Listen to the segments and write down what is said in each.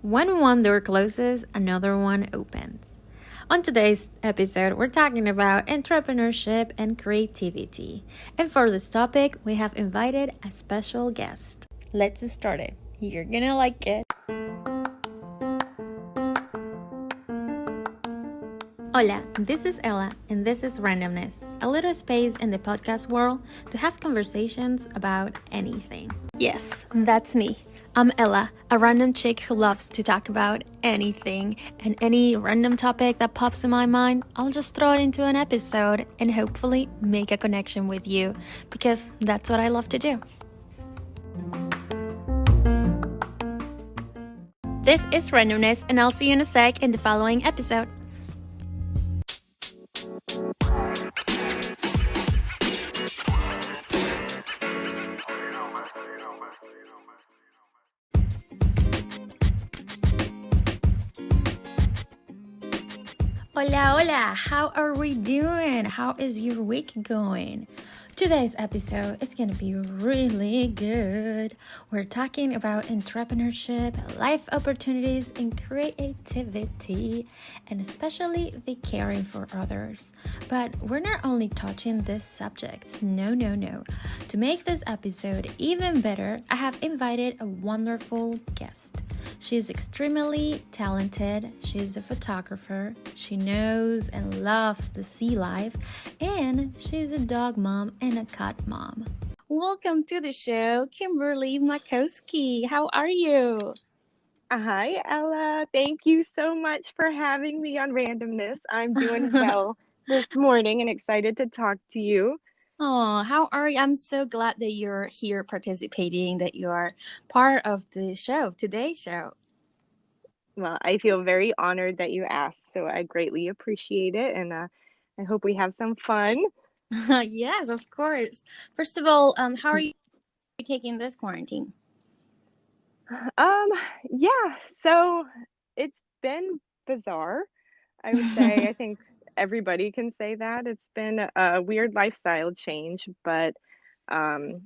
When one door closes, another one opens. On today's episode, we're talking about entrepreneurship and creativity. And for this topic, we have invited a special guest. Let's start it. You're gonna like it. Hola, this is Ella, and this is Randomness, a little space in the podcast world to have conversations about anything. Yes, that's me. I'm Ella, a random chick who loves to talk about anything, and any random topic that pops in my mind, I'll just throw it into an episode and hopefully make a connection with you, because that's what I love to do. This is Randomness, and I'll see you in a sec in the following episode. Hola, hola, how are we doing? How is your week going? Today's episode is going to be really good. We're talking about entrepreneurship, life opportunities, and creativity, and especially the caring for others. But we're not only touching this subject. No. To make this episode even better, I have invited a wonderful guest. She's extremely talented. She's a photographer. She knows and loves the sea life, and she's a dog mom and a cat mom. Welcome to the show, Kimberly Makowski. How are you? Hi, Ella. Thank you so much for having me on Randomness. I'm doing well this morning and excited to talk to you. Oh, how are you? I'm so glad that you're here participating, that you are part of the show, today's show. Well, I feel very honored that you asked, so I greatly appreciate it, and I hope we have some fun. Yes, of course. First of all, how are you taking this quarantine? Um, yeah, so it's been bizarre, I would say. I think everybody can say that. It's been a weird lifestyle change, but um,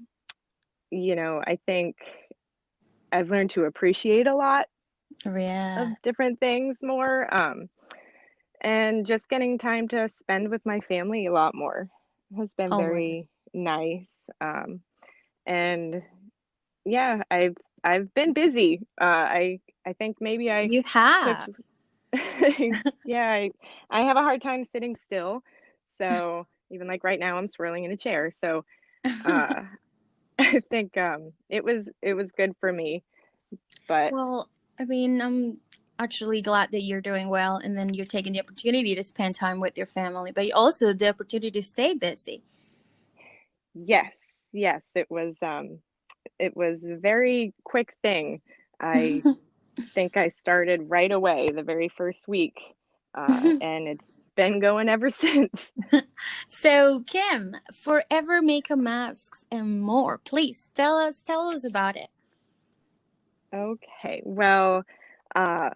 I think I've learned to appreciate a lot of Yeah. different things more, and just getting time to spend with my family a lot more has been Oh my God. very nice. And yeah, I've been busy. I think maybe I You took have. yeah, I have a hard time sitting still. So even like right now I'm swirling in a chair. So uh I think it was good for me. But Well, I mean, I'm actually glad that you're doing well and then you're taking the opportunity to spend time with your family, but also the opportunity to stay busy. yes, yes, it was a very quick thing. I think I started right away the very first week, and it's been going ever since. So, Kim, forever Mako masks and more. Please tell us about it. Okay, well, uh,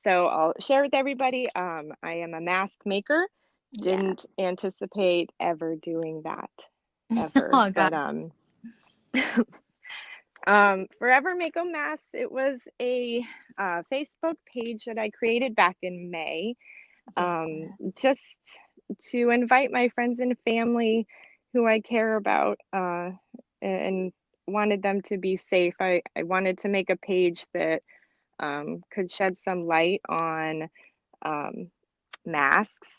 so I'll share with everybody. I am a mask maker. Yeah. Didn't anticipate ever doing that ever, Oh but God. Forever Mako Masks. It was a Facebook page that I created back in May, Yeah. just to invite my friends and family who I care about, and wanted them to be safe. I wanted to make a page that could shed some light on um, masks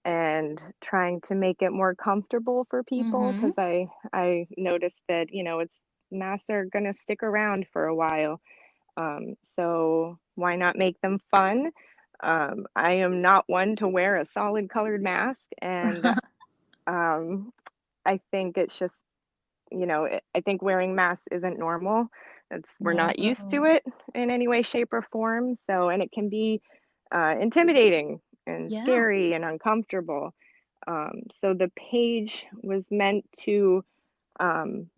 and trying to make it more comfortable for people Mm-hmm. because I noticed that it's masks are gonna stick around for a while. So why not make them fun? I am not one to wear a solid colored mask, and um, I think it's just, I think wearing masks isn't normal. We're not used to No. it in any way, shape, or form. So, and it can be intimidating and Yeah. scary and uncomfortable. So the page was meant to um,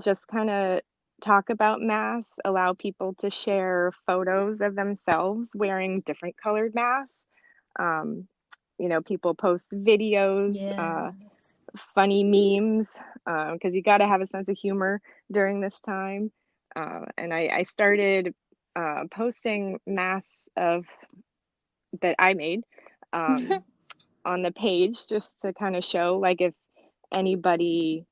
just kind of talk about masks, allow people to share photos of themselves wearing different colored masks. Um, people post videos, Yeah. funny memes, because you got to have a sense of humor during this time. And I started posting masks of that I made on the page just to kind of show like if anybody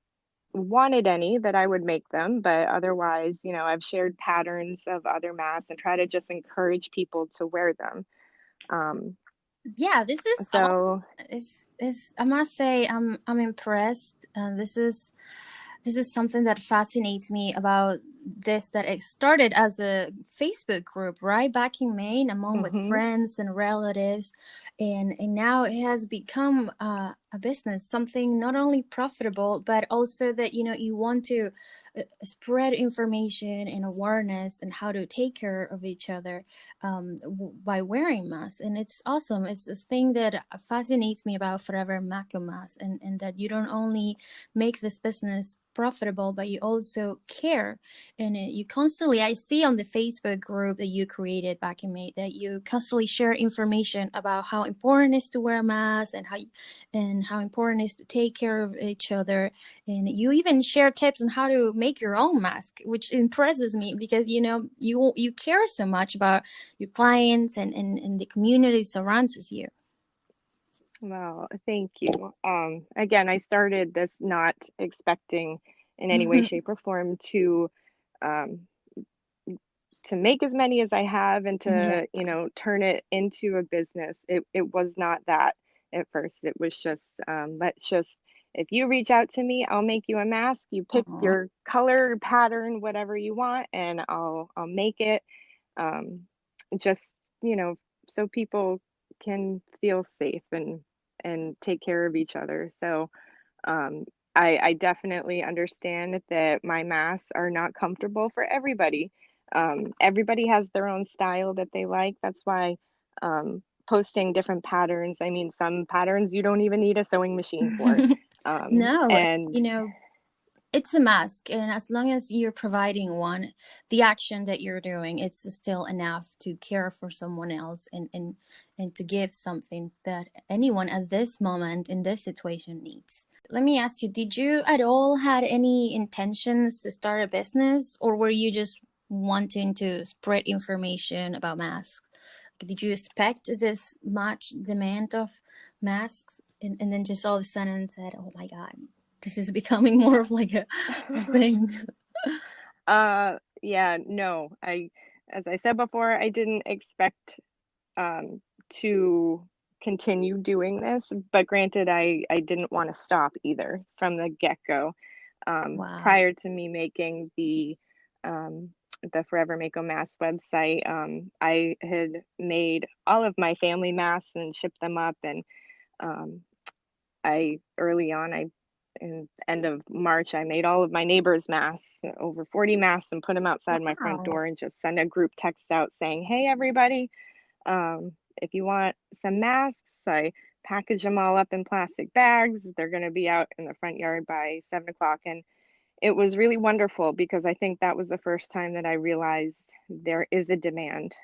wanted any that I would make them, but otherwise, I've shared patterns of other masks and try to just encourage people to wear them. Um, Yeah, this is all. so Is I must say I'm impressed. This is something that fascinates me about this, that it started as a Facebook group right back in Maine among with mhm. friends and relatives, and now it has become a business, something not only profitable but also that you want to spread information and awareness and how to take care of each other by wearing masks. And it's awesome. It's this thing that fascinates me about Forever Mako Mask, and that you don't only make this business profitable, but you also care. And you constantly, I see on the Facebook group that you created back in May, that you constantly share information about how important it is to wear masks, and how important it is to take care of each other. And you even share tips on how to make your own mask, which impresses me because you care so much about your clients and the community surrounds you. Well, thank you. Again, I started this not expecting in any way, shape, or form um, to make as many as I have and Yeah. to, turn it into a business. It was not that at first. It was just, let's just, if you reach out to me, I'll make you a mask. You pick Aw. your color, pattern, whatever you want, and I'll make it. Um, just, so people can feel safe and take care of each other. So, um, I definitely understand that my masks are not comfortable for everybody. Everybody has their own style that they like. That's why posting different patterns. I mean, some patterns you don't even need a sewing machine for. No, And it's a mask, and as long as you're providing one, the action that you're doing, it's still enough to care for someone else, and to give something that anyone at this moment in this situation needs. Let me ask you, did you at all had any intentions to start a business, or were you just wanting to spread information about masks? Did you expect this much demand of masks, and then just all of a sudden said, oh my god, this is becoming more of like a thing? yeah, no, as I said before, I didn't expect um, to continue doing this. But granted, I didn't want to stop either from the get-go. Wow. Prior to me making um, the Forever Mako mask website, I had made all of my family masks and shipped them up. And um, I early on, in end of March, I made all of my neighbors' masks, over 40 masks, and put them outside my front Wow. door and just send a group text out saying, "Hey, everybody, if you want some masks, I package them all up in plastic bags. They're going to be out in the front yard by 7 o'clock." And it was really wonderful because I think that was the first time that I realized there is a demand.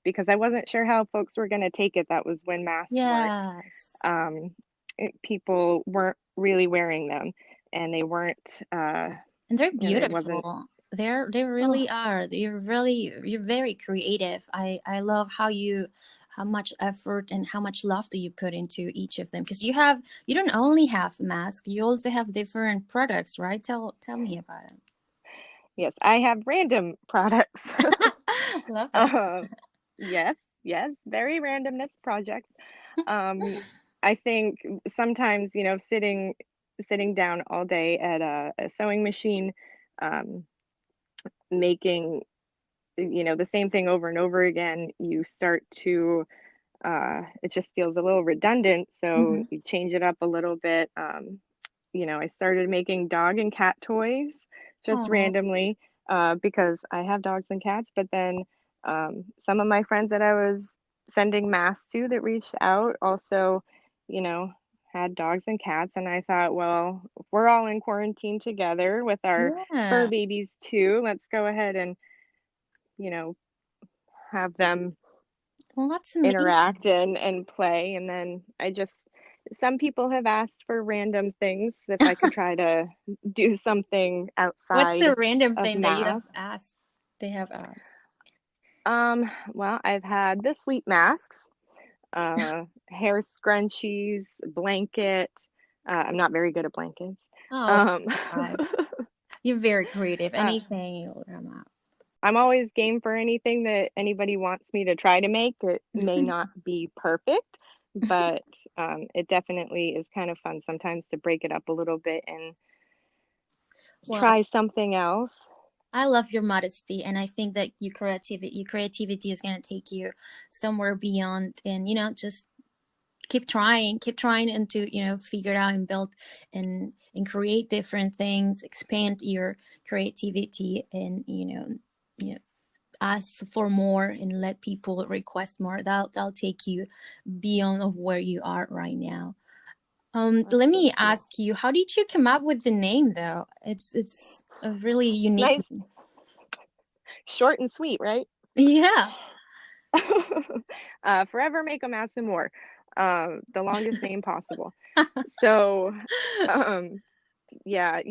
Because I wasn't sure how folks were going to take it. That was when masks weren't, Yes. um, people weren't really wearing them, and they weren't, And they're and it wasn't, beautiful. They oh, really are. You're very creative. I love how much effort and how much love do you put into each of them, because you don't only have mask, you also have different products, right? Tell me about yes, I have random products. it. Love that. uh, yes, yes, very randomness projects. Um, I think sometimes, sitting down all day at a sewing machine, um, making, the same thing over and over again, you start to, it just feels a little redundant. So Hmm. you change it up a little bit. I started making dog and cat toys just Oh, randomly, because I have dogs and cats. But then some of my friends that I was sending masks to that reached out also, you know, had dogs and cats. And I thought, well, if we're all in quarantine together with our fur yeah. babies too, let's go ahead and, you know, have them Well, that's amazing. interact and play. And then some people have asked for random things if I could try to do something What's outside the random of thing that you have math. asked? They have asked. Well, I've had the sleep masks, hair scrunchies, blanket. I'm not very good at blankets. Oh, Um, God. You're very creative. uh, Anything you'll come out. I'm always game for anything that anybody wants me to try to make. It may not be perfect, but it definitely is kind of fun sometimes to break it up a little bit and Well, try something else. I love your modesty, and I think that your creativity is gonna take you somewhere beyond, and just keep trying, and to figure it out and build and create different things, expand your creativity, and ask for more and let people request more. That'll take you beyond of where you are right now. Well, Let me thank you. ask you, how did you come up with the name though? It's a really unique Nice, name. short and sweet, right? Yeah. Forever Mako Mass and More. The longest name possible. So, um, yeah,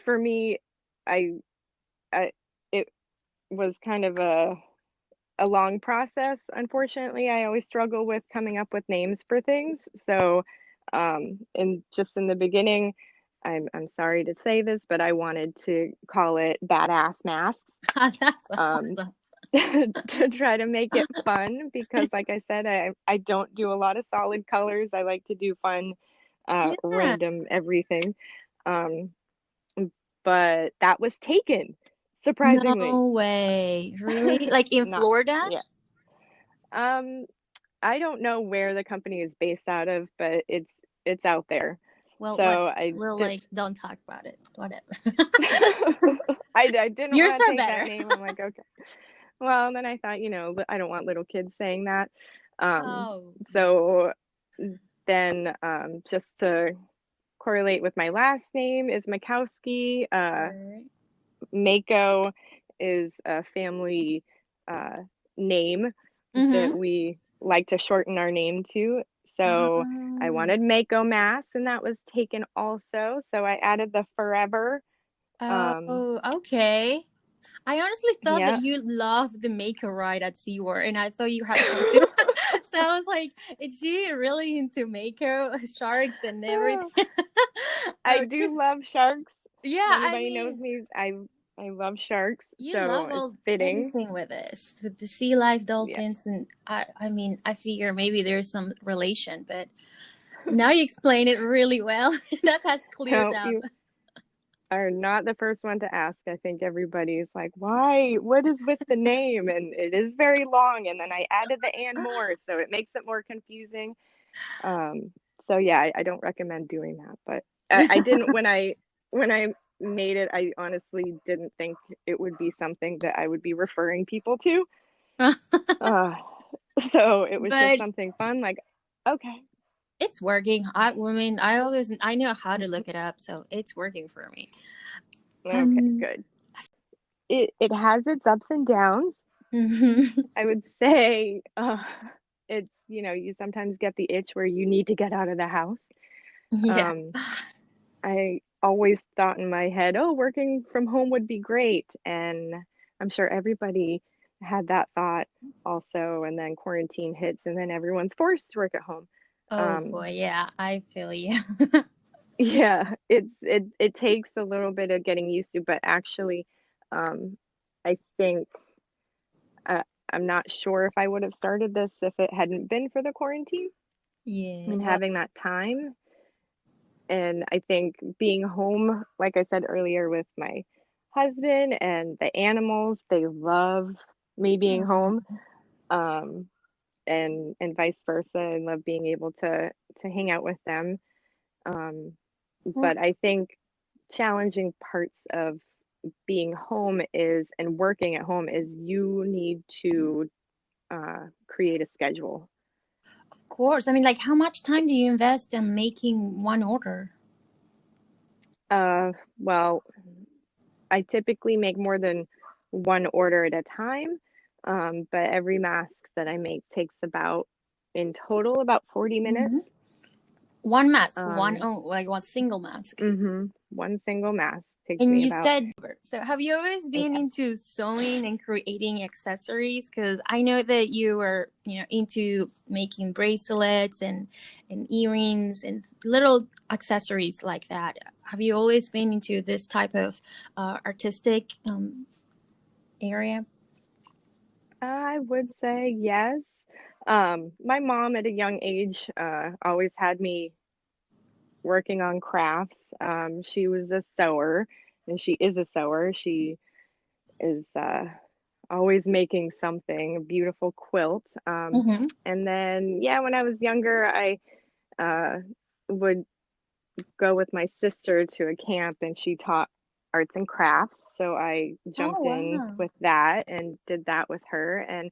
for me, I, I, it was kind of a long process. Unfortunately, I always struggle with coming up with names for things. So, and just in the beginning, I'm sorry to say this, but I wanted to call it Badass Masks. That's Um, awesome. to try to make it fun because like I said, I don't do a lot of solid colors. I like to do fun, Yeah. random everything. Um, but that was taken, surprisingly. No way. Really? Like in Not, Florida? yeah. Um, I don't know where the company is based out of, but it's out there. Well, what? So I We'll did. like don't talk about it. Whatever. I didn't Yours want to are take that better. name. I'm like, okay. Well, and then I thought, I don't want little kids saying that. Oh, yeah. So then just to correlate with my last name is Makowski. Right. Mako is a family uh, name that Mm-hmm. we like to shorten our name to. So I Oh. wanted Mako Mass, and that was taken also. So I added the forever. Um, Oh, okay. I honestly thought that yeah. you loved the Mako ride at SeaWorld, and I thought you had something. So I was like, is she really into Mako sharks and everything? I Just do love sharks. If yeah, I anybody knows mean, me, I love sharks, you so love it's all fitting. everything with this, with the sea life Yeah. dolphins, and I mean, I figure maybe there's some relation, but now you explain it really well. That has cleared No, up. you are not the first one to ask. I think everybody's like, why? What is with the name? And it is very long. And then I added the and more, so it makes it more confusing. Um, so yeah, I don't recommend doing that. But I didn't when I made it, I honestly didn't think it would be something that I would be referring people to. Uh, so it was just But something fun, like, okay, it's working. I know how to look it up, so it's working for me. okay, Um, good. It has its ups and downs. mhm. I would say it's, you sometimes get the itch where you need to get out of the house. Yeah. Um, I always thought in my head, oh, working from home would be great. And I'm sure everybody had that thought also. And then quarantine hits, and then everyone's forced to work at home. Oh Um, boy, yeah, I feel you. yeah, it takes a little bit of getting used to, but actually, I think uh, I'm not sure if I would have started this if it hadn't been for the quarantine Yeah. and Well, having that time. And I think being home, like I said earlier, with my husband and the animals, they love me being aw. home. Um, and vice versa. I love being able to hang out with them. Um, Well, but I think challenging parts of being home is and working at home is you need to create a schedule. of course. I mean, like, how much time do you invest in making one order? Well, I typically make more than one order at a time, but every mask that I make takes about, in total, about 40 Hmm. minutes. One mask, Um, like one single mask. one single mask takes And me you about, said, so have you always been yeah. into sewing and creating accessories? Because I know that you were, into making bracelets and earrings and little accessories like that. Have you always been into this type of artistic area? I would say yes. My mom at a young age always had me working on crafts. She was a sewer, and she is a sewer. She is always making something, a beautiful quilt. Mm-hmm. And then, yeah, when I was younger, I uh, would go with my sister to a camp, and she taught arts and crafts. So I Oh, jumped in wow. with that and did that with her. And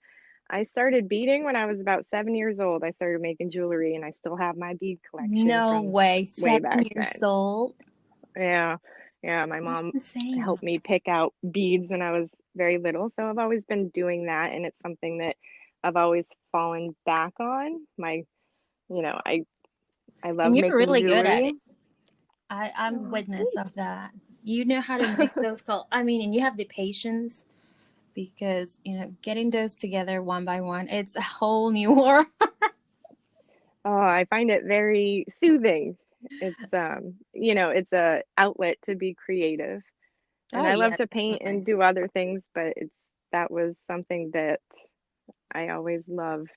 I started beading when I was about 7 years old. I started making jewelry, and I still have my bead collection No from way. way Seven back years then. old. Yeah. Yeah. My That's mom insane. helped me pick out beads when I was very little. So I've always been doing that. And it's something that I've always fallen back on. I And love you're making really good at jewelry. it. I'm Oh, witness thanks. of that. You know how to mix those I mean, and you have the patience because, getting those together one by one, it's a whole new world. Oh, I find it very soothing. It's a outlet to be creative. And Oh, I love yeah, to paint and definitely. do other things, but that was something that I always loved.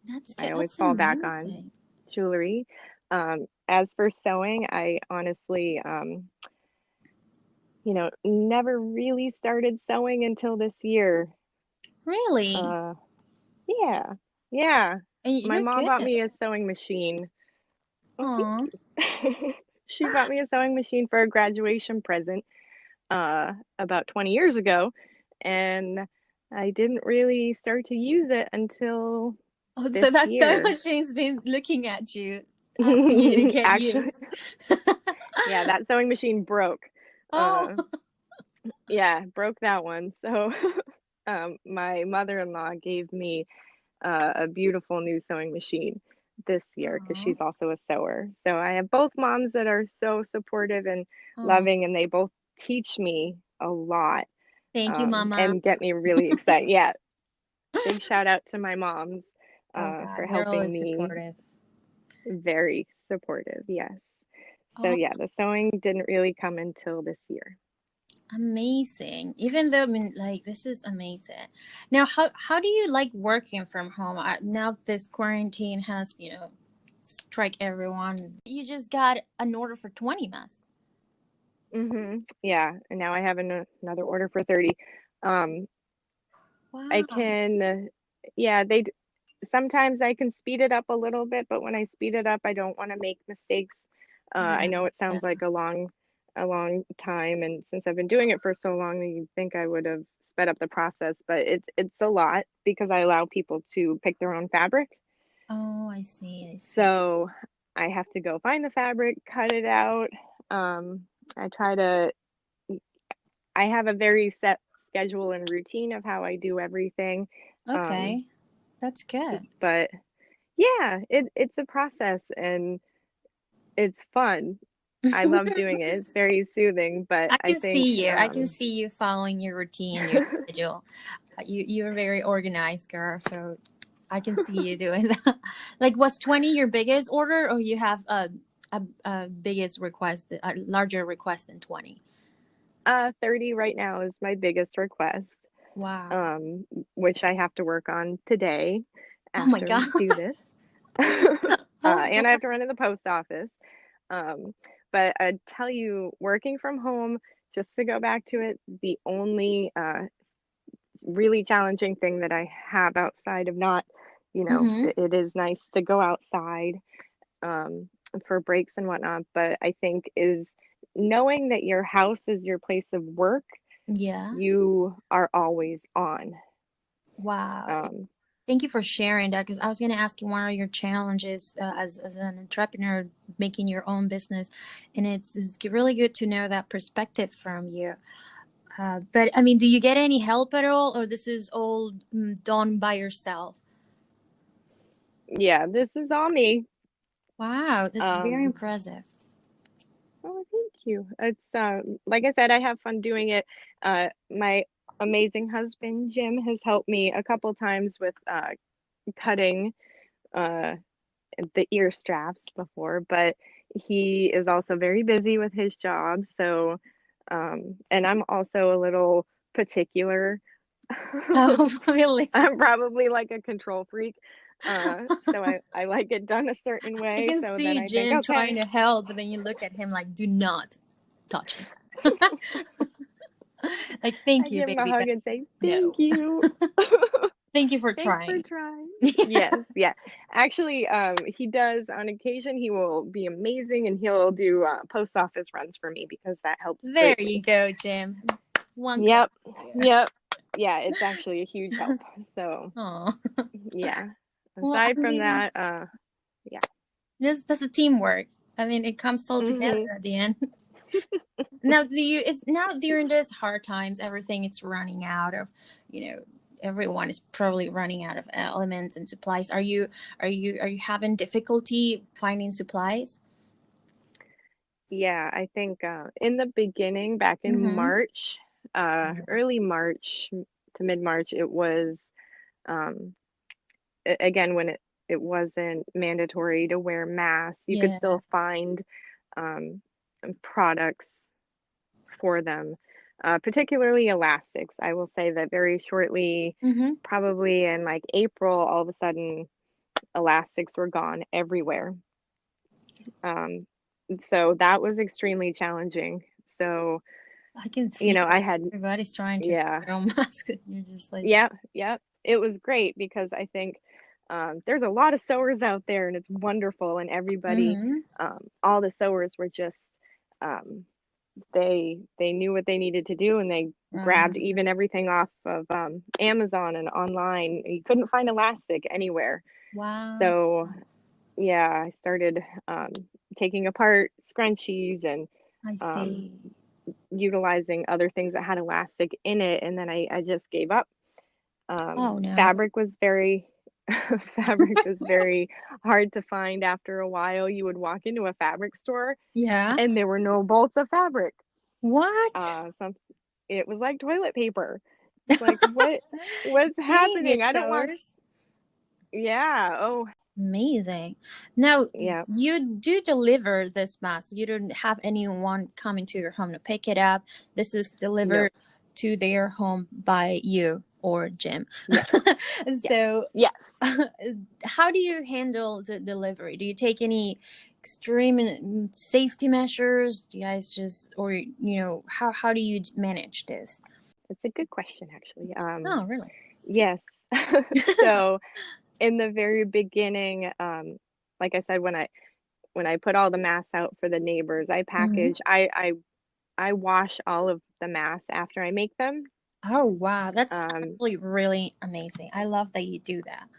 That's I good. always That's fall back on amazing. jewelry. As for sewing, I honestly, never really started sewing until this year. Really? Uh, yeah, yeah. And My you're mom good bought at me a it. sewing machine. Oh, thank Aw. you. She bought me a sewing machine for a graduation present about 20 years ago, and I didn't really start to use it until Oh, so this that sewing year. machine's been looking at you, asking you to get Actually, used. yeah, that sewing machine broke. Oh. Uh, yeah, broke that one. So, my mother-in-law gave me a beautiful new sewing machine this year because Aw. she's also a sewer. So I have both moms that are so supportive and Aw. loving, and they both teach me a lot, Thank you, Mama. and get me really excited. Yeah, big shout out to my moms Oh, for God, they're helping always me. supportive. Very supportive, yes. So Oh, yeah, the sewing didn't really come until this year. amazing. Even though, I mean, like, this is amazing. Now, how do you like working from home? Now this quarantine has, strike everyone. You just got an order for 20 masks. Yeah, and now I have another order for 30. Um, I Wow. can, yeah, sometimes I can speed it up a little bit, but when I speed it up, I don't want to make mistakes. I Yeah. know it Yeah. sounds like a long time, and since I've been doing it for so long, you'd think I would have sped up the process, but it's a lot because I allow people to pick their own fabric. Oh, I see. I see. So I have to go find the fabric, cut it out. Um, I try to, I have a very set schedule and routine of how I do everything. Um, Okay. That's good. but yeah, it's a process and it's fun. I love doing it. It's very soothing, but I I can think see you. I can see you following your routine, your schedule. You're a very organized girl, so I can see you doing that. Like, was 20 your biggest order, or you have a biggest request, a larger request than 20? 30 right now is my biggest request, Wow. um, which I have to work on today Oh my after God. we do this. And I have to run to the post office. Um, but I tell you, working from home, just to go back to it, the only really challenging thing that I have outside of not, Mm-hmm. it is nice to go outside um, for breaks and whatnot, but I think is knowing that your house is your place of work, Yeah. you are always on. Wow. Um, Thank you for sharing that, because I was going to ask you what are your challenges as an entrepreneur making your own business, and it's really good to know that perspective from you. But I mean, do you get any help at all, or this is all done by yourself? yeah, this is all me. Wow, that's very Um, impressive. oh, thank you. It's like I said, I have fun doing it. My amazing husband Jim has helped me a couple times with cutting uh the ear straps before, but he is also very busy with his job. So, and I'm also a little particular. Oh, really? I'm probably like a control freak. So I like it done a certain I way. can So then see I think, Jim trying okay, to help, but then you look at him like, do not touch that. Like, I thank you, give him a baby, hug but and say, thank no. you. Thank you for Thanks for trying. trying. Yeah. Yes, yeah. Actually, he does on occasion. He will be amazing, and he'll do post office runs for me because that helps There you greatly. go, Jim. One clap Yep, for you. yep, yeah. It's actually a huge help. So Oh, yeah. well, I Aside from mean, that, yeah. this that's a teamwork. I mean, it comes all together Hmm. at the end. Now, do you? Is now during this hard times, everything is running out of, you know, everyone is probably running out of elements and supplies. Are you having difficulty finding supplies? Yeah, I think in the beginning, back in Mm-hmm. March, early March to mid March, it was um, again when it wasn't mandatory to wear masks. You could Yeah. still find um, products for them, particularly elastics. I will say that very shortly, Mm-hmm. probably in like April, all of a sudden, elastics were gone everywhere. Um, so that was extremely challenging. So, I can see I that had, everybody's trying to make yeah, their own mask. You're just like, yeah, yeah. It was great because I think there's a lot of sewers out there and it's wonderful. And everybody, mm-hmm. all the sewers were just, um, they knew what they needed to do and they grabbed Right. even everything off of Amazon and online. You couldn't find elastic anywhere. Wow. So yeah, I started taking apart scrunchies and I um, see. utilizing other things that had elastic in it, and then I just gave up. Oh no. Fabric was very fabric was very hard to find after a while. You would walk into a fabric store Yeah. and there were no bolts of fabric. What? Some it was like toilet paper. It's like what's Dang happening? it, I don't want. sewers. Yeah. Oh, Amazing. Now, yeah. you do deliver this mask. You don't have anyone coming to your home to pick it up. This is No. delivered to their home by you or Jim. Yes. Yes. So, Yes. how do you handle the delivery? Do you take any extreme safety measures? Do you guys just, or, how do you manage this? It's a good question, actually. Oh, really? Yes. So in the very beginning, like I said, when I put all the masks out for the neighbors, I Hmm. package. I wash all of the masks after I make them. Oh, wow. That's Um, actually really amazing. I love that you do that.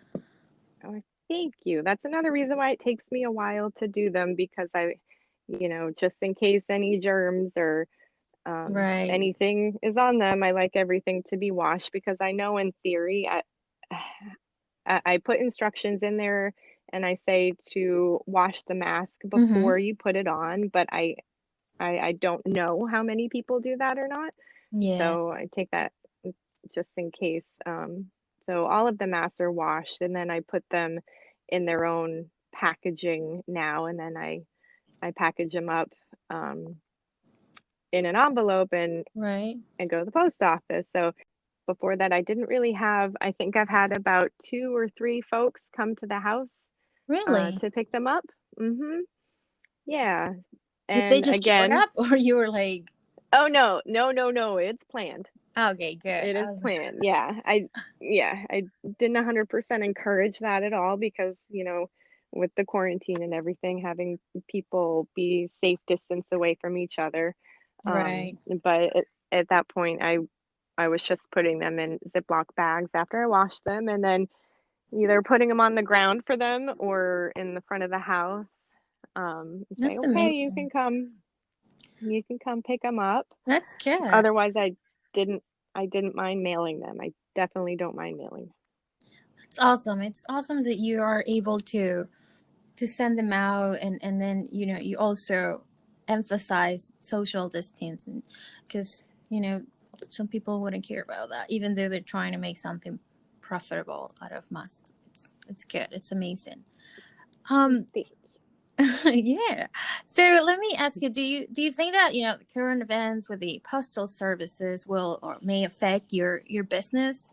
oh, thank you. That's another reason why it takes me a while to do them because just in case any germs or Right. anything is on them, I like everything to be washed because I know in theory, I put instructions in there and I say to wash the mask Mm-hmm. before you put it on, but I don't know how many people do that or not. Yeah. So I take that just in case. So all of the masks are washed and then I put them in their own packaging now, and then I package them up um, in an envelope Right. and go to the post office. So before that, I didn't really have, I think I've had about two or three folks come to the house Really? to pick them up. Mm-hmm. Yeah. Did they And just showed again, up, or you were like, oh no, no, no, no, it's planned. okay, good. It I is was, planned. Yeah, I didn't 100% encourage that at all because, with the quarantine and everything, having people be safe distance away from each other. right. But at that point, I was just putting them in Ziploc bags after I washed them and then either putting them on the ground for them or in the front of the house. And say, That's okay, amazing. you can come pick them up. That's good. Otherwise, didn't, I didn't mind mailing them. I definitely don't mind mailing. It's awesome. It's awesome that you are able to to send them out, and then you also emphasize social distancing, because some people wouldn't care about that, even though they're trying to make something profitable out of masks. It's good. It's amazing. Um, Thank yeah. So let me ask you: do you think that the current events with the postal services will or may affect your business?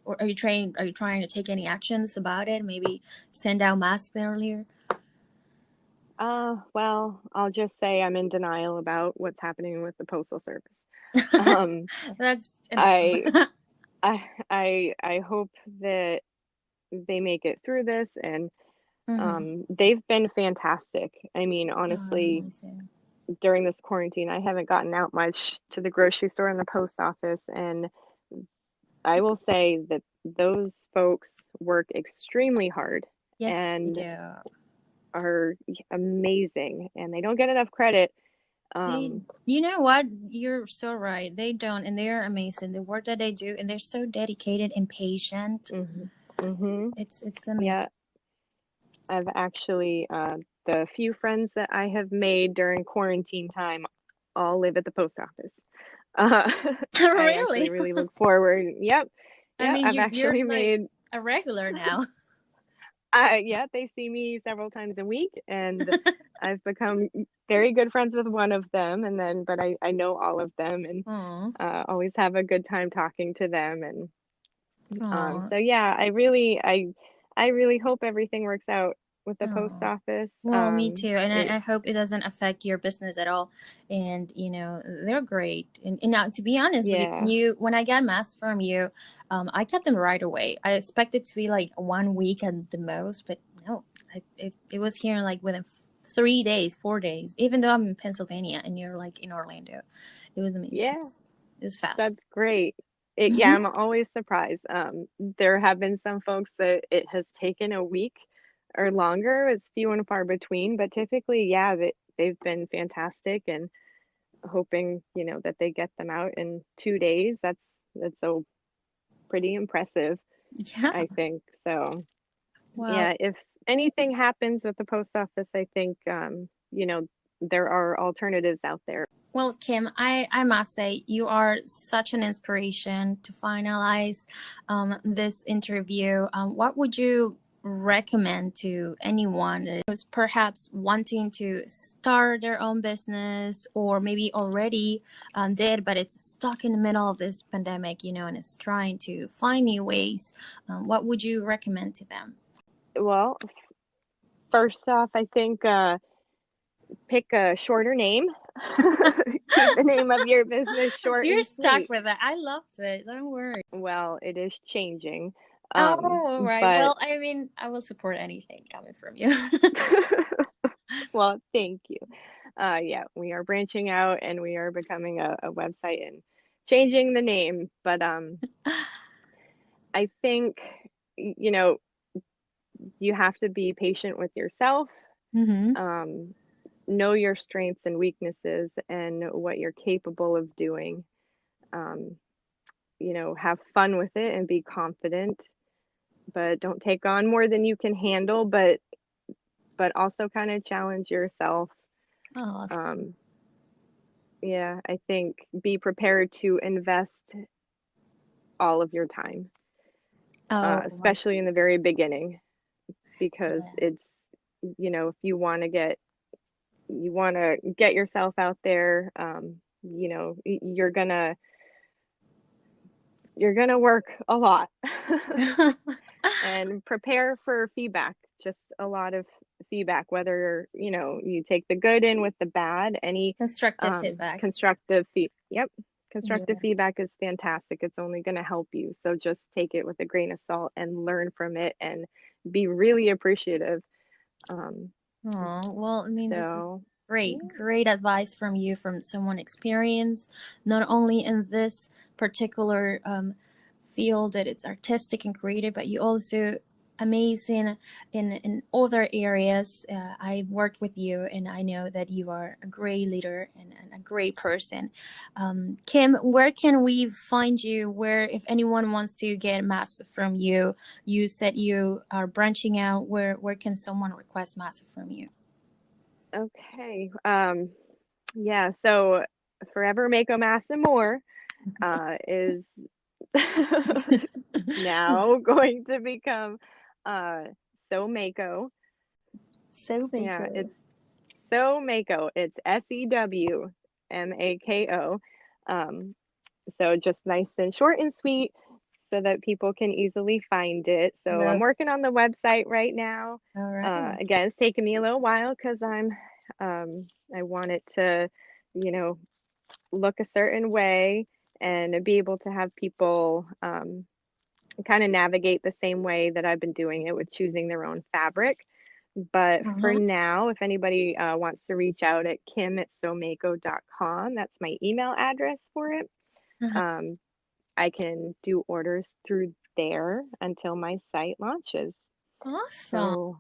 Or are you trying to take any actions about it? Maybe send out masks earlier. Well, I'll just say I'm in denial about what's happening with the Postal Service. Um, That's enough. I, I hope that they make it through this, and Mm-hmm. they've been fantastic. I mean, Oh, honestly, amazing. during this quarantine, I haven't gotten out much to the grocery store and the post office, and I will say that those folks work extremely hard Yes, they and do. are amazing, and they don't get enough credit. They, Um, you know what? You're so right. They don't, and they are amazing. The work that they do, and they're so dedicated and patient. mhm, mhm. It's amazing. Yeah, I've actually, the few friends that I have made during quarantine time all live at the post office. Uh, I actually Really? really look forward. Yep, I yep. mean, I've you're actually like made. a regular now. Yeah, they see me several times a week, and I've become very good friends with one of them, and then, but I know all of them, and Oh, always have a good time talking to them, and oh, so yeah, I really hope everything works out with the post oh. office. Well, me too, and It I hope it doesn't affect your business at all. And they're great. And now, to be honest with you, Yeah, when I got masks from you, I got them right away. I expected to be like 1 week at the most, but no, it was here like within 3 days, 4 days. Even though I'm in Pennsylvania and you're like in Orlando, it was amazing. yeah, It was fast. that's great. Yeah, I'm always surprised. There have been some folks that it has taken a week or longer. It's few and far between, but typically, yeah, they've been fantastic, and hoping, that they get them out in 2 days. That's so pretty impressive, Yeah. I think. So, Well, yeah, if anything happens with the post office, I think, there are alternatives out there. Well, Kim, I must say you are such an inspiration to finalize this interview. What would you recommend to anyone that was perhaps wanting to start their own business, or maybe already did, but it's stuck in the middle of this pandemic, and is trying to find new ways? What would you recommend to them? Well, first off, I think pick a shorter name. Keep the name of your business short You're and stuck sweet. with it. I loved it. Don't worry. Well, it is changing. Oh, all right. But Well, I mean, I will support anything coming from you. well, thank you. Yeah, we are branching out, and we are becoming a website and changing the name. But I think, you know, you have to be patient with yourself, Mm-hmm. um, know your strengths and weaknesses and what you're capable of doing. Um, have fun with it and be confident, but don't take on more than you can handle, but also kind of challenge yourself. Oh, Um, yeah, I think be prepared to invest all of your time, oh, right. especially in the very beginning, because Yeah. it's, if you want to get yourself out there, you're gonna work a lot and prepare for feedback, just a lot of feedback, whether, you take the good in with the bad, any Constructive feedback. yep, constructive Yeah. feedback is fantastic. It's only going to help you. So just take it with a grain of salt and learn from it and be really appreciative. Um, Oh, well, I mean, this is so great, yeah. great advice from you, from someone experienced, not only in this particular field that it's artistic and creative, but you also amazing in other areas. I've worked with you, and I know that you are a great leader and a great person. Kim, where can we find you? Where, if anyone wants to get mass from you, you said you are branching out. Where can someone request mass from you? Okay. Yeah, so Forever Mako Mass and More is now going to become uh So Mako. So Yeah, Mako. it's So Mako. It's SEWMAKO. Um, so just nice and short and sweet so that people can easily find it. So I'm Love. working on the website right now. All right. Again, it's taken me a little while because I want it to, you know, look a certain way and be able to have people kind of navigate the same way that I've been doing it with choosing their own fabric. But for Uh-huh. now, if anybody wants to reach out at kim@somako.com, that's my email address for it. Uh-huh. Um, I can do orders through there until my site launches. Awesome. So,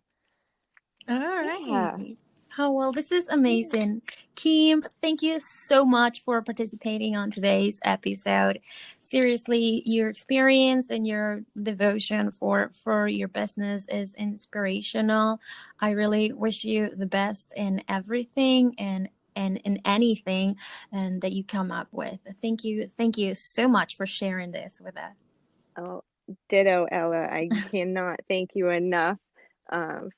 All yeah. right. Oh, well, this is amazing. Kim, thank you so much for participating on today's episode. Seriously, your experience and your devotion for your business is inspirational. I really wish you the best in everything and in anything and that you come up with. Thank you. Thank you so much for sharing this with us. Oh, ditto, Ella. I cannot thank you enough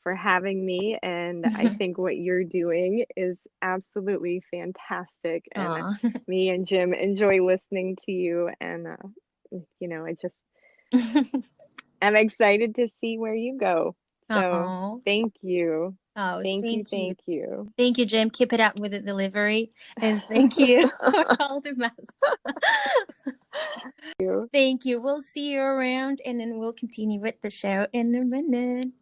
for having me. And I think what you're doing is absolutely fantastic. And Aw. me and Jim enjoy listening to you. And, I just, I'm excited to see where you go. So Oh, thank you. oh, Thank you. thank you. Thank you. Thank you, Jim. Keep it up with the delivery. And thank you for all the masks. Thank you. We'll see you around and then we'll continue with the show in a minute.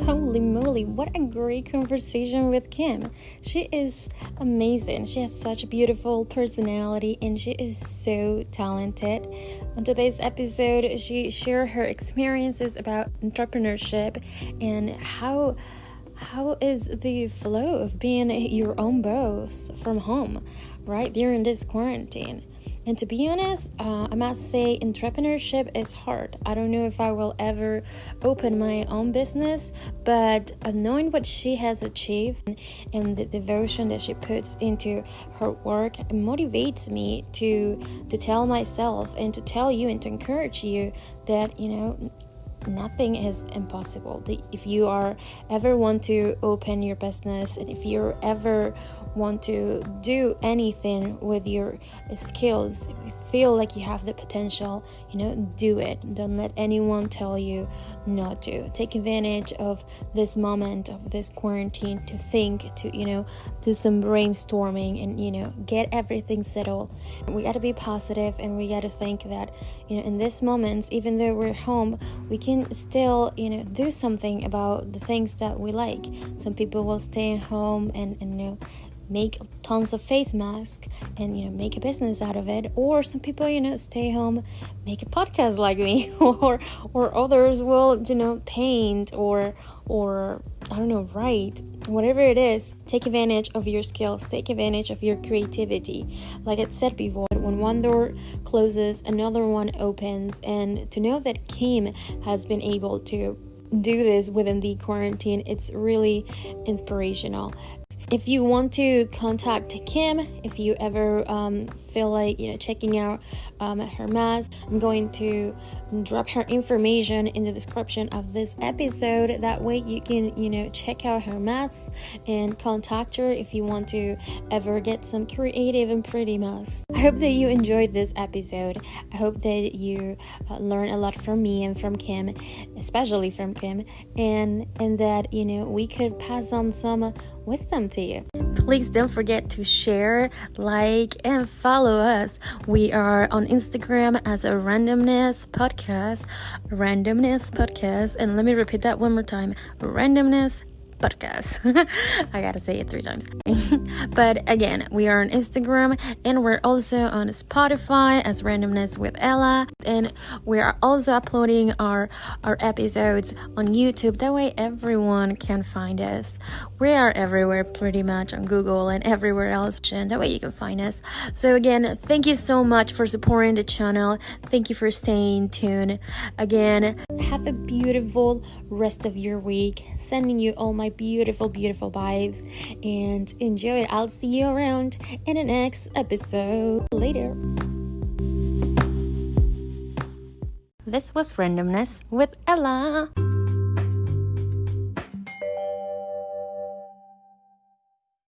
Holy moly, what a great conversation with Kim. She is amazing. She has such a beautiful personality and she is so talented. On today's episode, she shared her experiences about entrepreneurship and how is the flow of being your own boss from home right during this quarantine. And to be honest, I must say entrepreneurship is hard. I don't know if I will ever open my own business, but knowing what she has achieved and the devotion that she puts into her work motivates me to tell myself and to tell you and to encourage you that, nothing is impossible. If you are ever want to open your business and if you ever want to do anything with your skills, if you feel like you have the potential, do it. Don't let anyone tell you not to. Take advantage of this moment of this quarantine to think, to do some brainstorming and get everything settled. We got to be positive and we got to think that in this moments, even though we're home, we can still do something about the things that we like. Some people will stay at home and make tons of face masks and make a business out of it, or some people stay home, make a podcast like me, or others will paint or I don't know, write. Whatever it is, take advantage of your skills, take advantage of your creativity. Like I said before, when one door closes, another one opens. And to know that Kim has been able to do this within the quarantine, it's really inspirational. If you want to contact Kim, if you ever feel like checking out her mask, I'm going to drop her information in the description of this episode. That way you can check out her masks and contact her if you want to ever get some creative and pretty masks. I hope that you enjoyed this episode. I hope that you learn a lot from me and from Kim, especially from Kim, and that we could pass on some wisdom to you. Please don't forget to share, like, and follow us. We are on Instagram as a Randomness Podcast. And let me repeat that one more time. Randomness podcast. I gotta say it 3 times. But again, we are on Instagram and we're also on Spotify as Randomness with Ella, and we are also uploading our episodes on YouTube. That way everyone can find us. We are everywhere pretty much, on Google and everywhere else, and that way you can find us. So again, thank you so much for supporting the channel. Thank you for staying tuned. Again, have a beautiful rest of your week. Sending you all my beautiful vibes, and enjoy it. I'll see you around in the next episode. Later. This was Randomness with Ella.